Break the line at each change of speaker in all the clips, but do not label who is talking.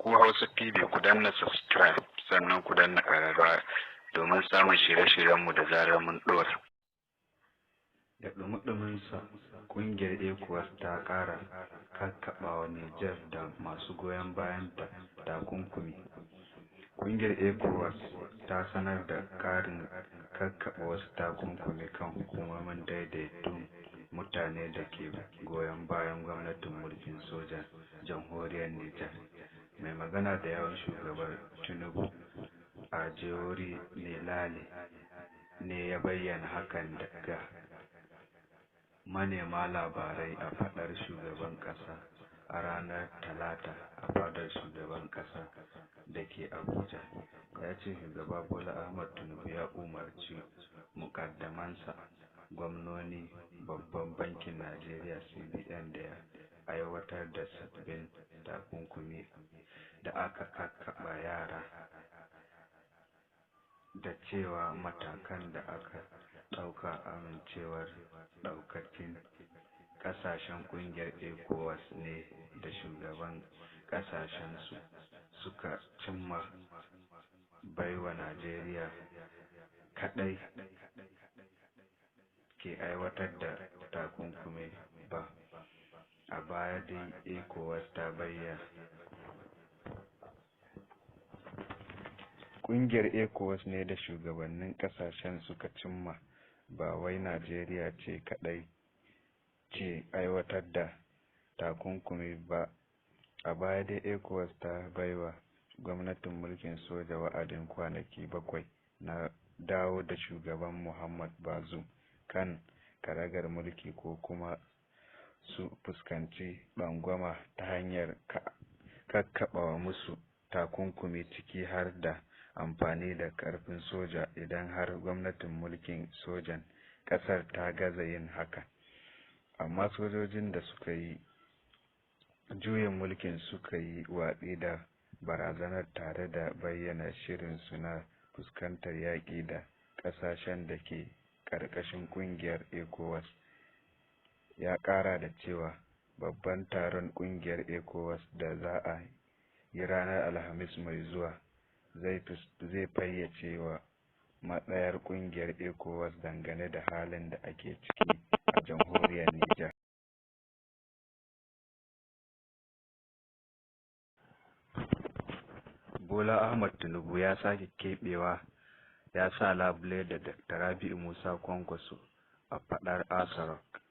ku Hausa TV ku danna subscribe sannan ku danna ƙararrawa domin samun shirye-shiryenmu da zarar mun ɗora.
Da ɗumi-ɗuminsa, ƙungiyar ecowas ta ƙara kakkaɓawa Nijar da masu goyon bayan ta takunkumi. Ƙungiyar ecowas ta sanar da ƙarin kakkaɓa wasu takunkumi kan hukumomin daidaitun mutane da ke goyon bayan gwamnatin mulkin sojan jamhuriyar Nijar. Mai magana da yawan shugaban tunubu a jihori ne ya bayyana hakan daga manema labarai a fadar shugaban kasa a ranar talata a fadar shugaban kasa da ke Abuja. Ya ce shugaba Bola Ahmed Tinubu ya umarci mukaddamansa gwamnoni babban bankin Najeriya CBN da ya aiwatar da sabbin takunkumi da aka kakkaɓa yara da cewa matakan da aka ɗauka amincewar ɗaukakin ƙasashen ƙungiyar ecowas ne da shugaban ƙasashensu suka cimma baiwa Najeriya kaɗai ke aiwatar da takunkumi ba. A baya dai ecowas ta bayyana ƙungiyar ecowas ne da shugabannin ƙasashen suka cimma, ba wai Najeriya ce kaɗai ke aiwatar da takunkumi ba. A baya dai ecowas ta baiwa gwamnatin mulkin soja wa'adin kwanaki 7 na dawo da shugaban Muhammad Bazoum kan karagar mulki ko kuma su fuskanci tsangwama ta hanyar kakkaɓa musu takunkumi, ciki har da amfani da ƙarfin soja idan har gwamnatin mulkin sojan ƙasar ta gaza yin haka. Amma sojojin da suka yi juyin mulkin suka yi watsi da barazanar tare da bayyana shirinsu na fuskantar yaƙi da ƙasashen da ke ƙarƙashin ƙungiyar ecowas. Ya ƙara da cewa babban taron ƙungiyar ecowas da za a yi ranar Alhamis mai zuwa zai fayyace wa matsayar ƙungiyar ecowas dangane da halin da ake ciki a jamhuriyar Nijar. Bola Ahmed Tinubu ya sake keɓewa ya sa labule da Dr. Rabi'u Musa Kwankwaso a fadar Asarok.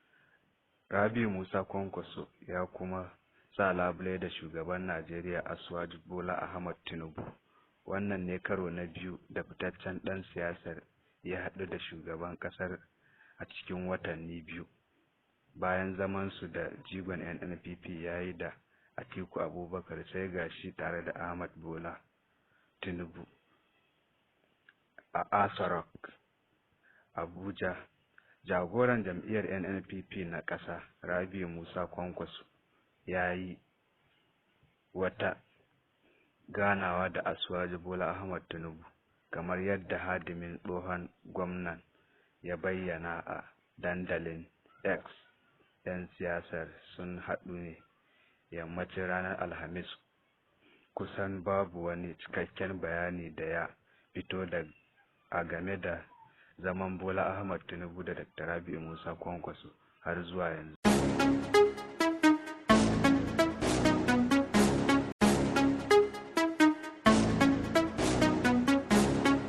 Rabi'u Musa Kwankwaso ya kuma sa labule da shugaban Najeriya Asuwaju Bola Ahmed Tinubu. Wannan ne karo na biyu da fitaccen ɗan siyasar ya haɗu da shugaban ƙasar a cikin watanni biyu. Bayan zamansu da jigon NNPP ya yi da Atiku Abubakar, sai gashi tare da Ahmed Bola Tinubu a Asarok, Abuja. Jagoran jam'iyyar NNPP na ƙasa Rabi'u Musa Kwankwaso ya yi wata ganawa da Asuwaju Bola Ahmed Tinubu, kamar yadda hadimin tsohon gwamnan ya bayyana a dandalin X. 'Yan siyasar sun haɗu ne yammacin ranar Alhamis. Kusan babu wani cikakken bayani da ya fito a game da zaman Bola Ahmed Tinubu da Dr. Rabi'u Musa Kwankwaso har zuwa yanzu.